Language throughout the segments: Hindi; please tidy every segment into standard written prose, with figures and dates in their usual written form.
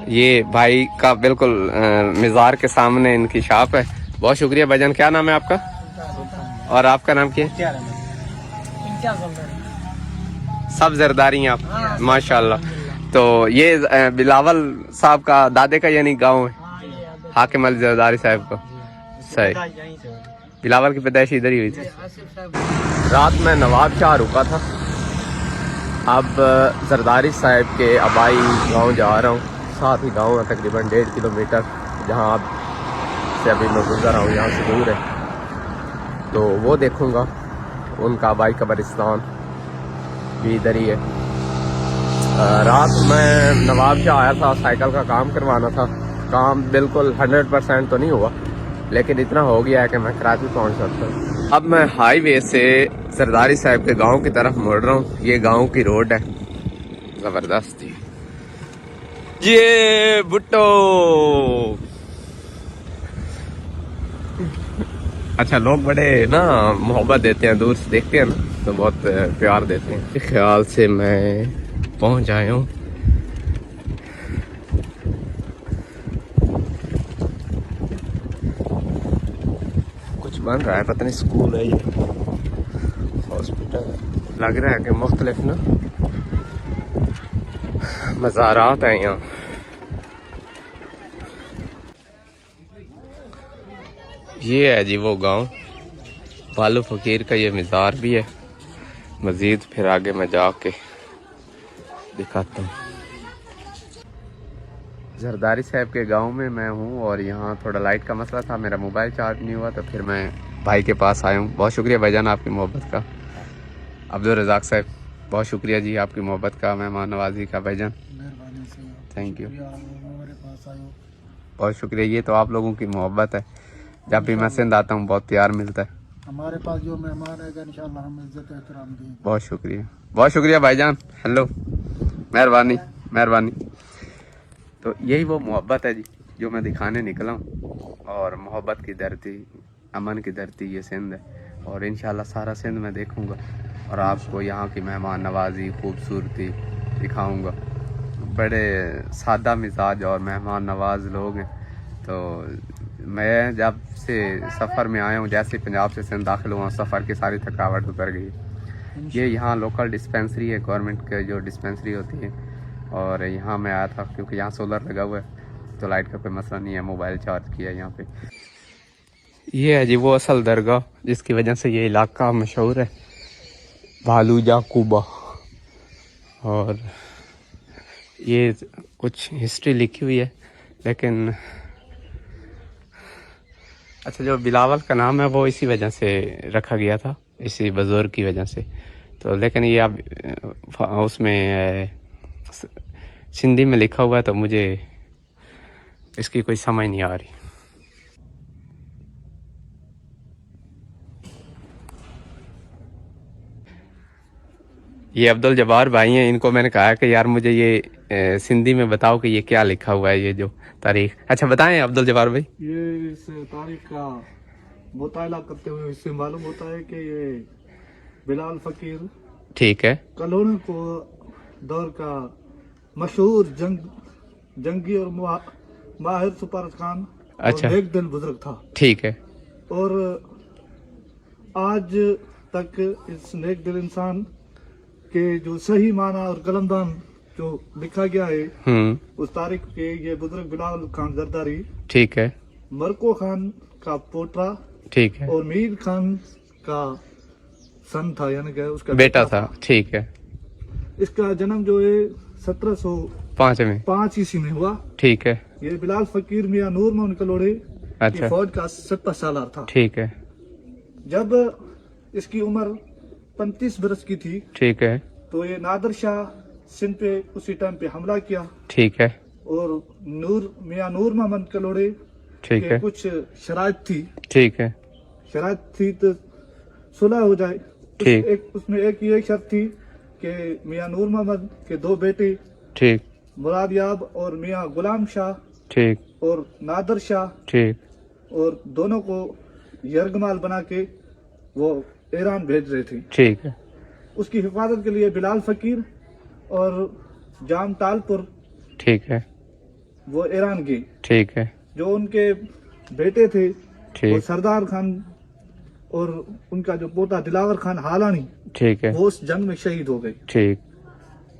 ये भाई का बिल्कुल मज़ार के सामने इनकी शॉप है। बहुत शुक्रिया भाईजान। क्या नाम है आपका और आपका नाम क्या है? सब जरदारी हैं आप, माशाल्लाह। तो ये बिलावल साहब का दादे का यानी गांव है, हाकिम अली जरदारी साहब का। सही, बिलावल की पैदाइश इधर ही हुई थी। रात में नवाब शाह रुका था, अब जरदारी साहब के आबाई गांव जा रहा हूँ। साथ ही गांव है तकरीबन 1.5 किलोमीटर, जहाँ आप से अभी मैं गुजर रहा हूँ, यहाँ से दूर है। तो वो देखूँगा, उनका आबाई कब्रिस्तान भी इधर ही है। रात में नवाब शाह आया था, साइकिल का काम करवाना था। काम बिल्कुल 100% तो नहीं हुआ, लेकिन इतना हो गया है कि मैं कराची पहुँच सकता हूँ। अब मैं हाईवे से जरदारी साहब के गांव की तरफ मुड़ रहा हूँ। ये गांव की रोड है, जबरदस्त। ये भुट्टो, अच्छा लोग बड़े ना मोहब्बत देते हैं, दूर से देखते हैं ना तो बहुत प्यार देते हैं। इस ख्याल से मैं पहुंच आया हूँ। कुछ बन रहा है, पता नहीं स्कूल है ये, हॉस्पिटल लग रहा है कि मुख्तलिफ ना मज़ारात हैं यहाँ। ये है जी वो गांव, बालू फकीर का ये मज़ार भी है। मज़ीद फिर आगे मैं जाके दिखाता हूँ। जरदारी साहब के गांव में मैं हूँ और यहाँ थोड़ा लाइट का मसला था, मेरा मोबाइल चार्ज नहीं हुआ, तो फिर मैं भाई के पास आया हूँ। बहुत शुक्रिया भाईजान आपकी मोहब्बत का। अब्दुल रज़ाक साहब, बहुत शुक्रिया जी आपकी मोहब्बत का, मेहमान नवाजी का भाईजान, थैंक यू, बहुत शुक्रिया। ये तो आप लोगों की मोहब्बत है, जब भी मैं सिंध आता हूँ बहुत प्यार मिलता है। हमारे पास जो मेहमान है इंशाल्लाह हम इज्जत एहतराम देंगे। बहुत शुक्रिया, बहुत शुक्रिया भाईजान। हेलो, मेहरबानी मेहरबानी। तो यही वो मोहब्बत है जी जो मैं दिखाने निकला हूँ। और मोहब्बत की धरती, अमन की धरती ये सिंध है, और इंशाल्लाह सारा सिंध मैं देखूँगा और आपको यहाँ की मेहमान नवाजी, खूबसूरती दिखाऊँगा। बड़े सादा मिजाज और मेहमान नवाज लोग हैं। तो मैं जब से सफ़र में आया हूँ, जैसे पंजाब से सिंध दाखिल हुआ, सफ़र की सारी थकावट उतर गई। ये यहाँ लोकल डिस्पेंसरी है, गवर्नमेंट के जो डिस्पेंसरी होती है, और यहाँ मैं आया था क्योंकि यहाँ सोलर लगा हुआ है तो लाइट का कोई मसला नहीं है, मोबाइल चार्ज किया यहाँ पे। ये है जी वो असल दरगाह जिसकी वजह से ये इलाका मशहूर है, भालूजा कुबा। और ये कुछ हिस्ट्री लिखी हुई है, लेकिन अच्छा जो बिलावल का नाम है वो इसी वजह से रखा गया था, इसी बुजुर्ग की वजह से। तो लेकिन ये अब उसमें सिंधी में लिखा हुआ है तो मुझे इसकी कोई समझ नहीं आ रही। ये अब्दुल जब्बार भाई हैं, इनको मैंने कहा कि यार मुझे ये सिंधी में बताओ कि ये क्या लिखा हुआ है, ये जो तारीख। अच्छा बताएं अब्दुल जब्बार भाई। ये इस तारीख का मुताला करते हुए इससे मालूम होता है कि ये बिलाल फकीर, ठीक है, कलोनी को दौर का मशहूर जंगी और माहिर सुपर खान अच्छा, और नेक दिल बुजुर्ग था। ठीक है। और आज तक इस नेक दिल इंसान के जो सही माना और कलमदान जो लिखा गया है, उस तारीख के ये बुजुर्ग बिलाल खान जरदारी, ठीक है, मरको खान का पोता, ठीक है, और मीर खान का सन था, यानी कि उसका बेटा था, ठीक है। इसका जन्म जो है 1705 ईस्वी में हुआ, ठीक है। ये बिलाल फकीर मियां नूर मोहम्मद कलोड़े की फौज का 7 सालार था, ठीक है। जब इसकी उम्र 35 बरस की थी, ठीक है, तो ये नादर शाह सिंध पे उसी टाइम पे हमला किया, ठीक है। और मियां नूर मोहम्मद कलोड़े, ठीक है, कुछ शराइत थी, ठीक है, शराइत थी तो सुलह हो जाए, ठीक। उसमें एक ये शर्त थी कि मियां नूर मोहम्मद के 2 बेटे, ठीक, मुराद याब और मियां गुलाम शाह, ठीक, और नादर शाह, ठीक, और दोनों को यरगमाल बना के वो ईरान भेज रहे थे, ठीक है। उसकी हिफाजत के लिए बिलाल फकीर और जाम तालपुर, ठीक है, वो ईरान के। ठीक है। जो उनके बेटे थे वो ठीक। सरदार खान और उनका जो पोता दिलावर खान हालानी, ठीक है। वो उस जंग में शहीद हो गए। ठीक।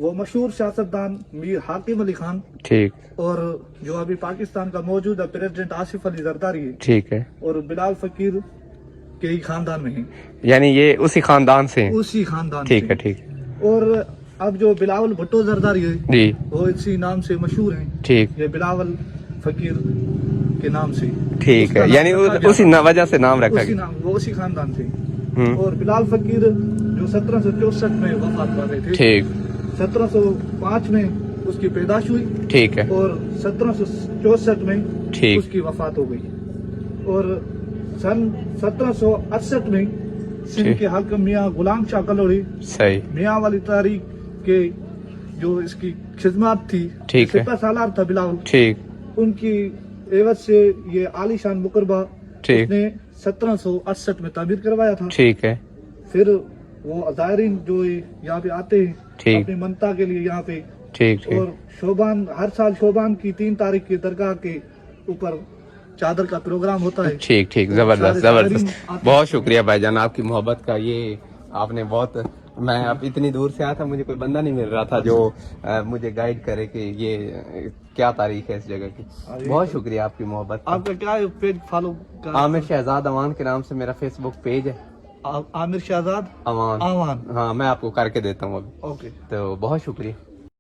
वो मशहूर सियासतदान मीर हाकिम अली खान ठीक। और जो अभी पाकिस्तान का मौजूदा प्रेसिडेंट आसिफ अली जरदारी है, ठीक है। और बिलाल फकीर के ही खानदान में है। यानी ये उसी खानदान से हैं? उसी खानदान ठीक से। है। ठीक। और अब जो बिलावल भुट्टो जरदारी है जी। वो इसी नाम से मशहूर हैं। ठीक। ये बिलावल फकीर के नाम से। ठीक है। यानी उसी वजह से नाम रखा उसी गया। नाम, वो उसी खानदान से। और बिलाल फकीर जो 1764 में वफात पा गए थे। ठीक। 1705 में उसकी पैदाश हुई। ठीक है। और 1764 में ठीक। उसकी वफात हो गई। और सन 1768 में सिंध के हाकिम मियाँ गुलाम शाह कलोड़ी, सही, मियाँ वाली तारीख के जो इसकी खिदमत थी, ठीक है, 17 सालार था बिलावल, ठीक, उनकी एवज से ये आलीशान मुकरबा ठीक, उसने 1768 में तामीर करवाया था। ठीक है। फिर वो ज़ायरीन जो यहाँ पे आते हैं ठीक, अपनी मनता के लिए यहाँ पे, ठीक, ठीक, और शोबान हर साल शोबान की 3 तारीख की दरगाह के ऊपर चादर का प्रोग्राम होता है। ठीक, ठीक, जबरदस्त, जबरदस्त। बहुत शुक्रिया भाईजान आपकी मोहब्बत का। ये आपने बहुत, मैं अब इतनी दूर से आया था, मुझे कोई बंदा नहीं मिल रहा था जो मुझे गाइड करे कि ये क्या तारीख है इस जगह की। बहुत शुक्रिया आपकी मोहब्बत। आपका क्या पेज फॉलो? आमिर शहजाद अमान के नाम से मेरा फेसबुक पेज है। आमिर शहजाद अमान। अमान। हाँ, मैं आपको करके देता हूँ अभी। ओके, तो बहुत शुक्रिया।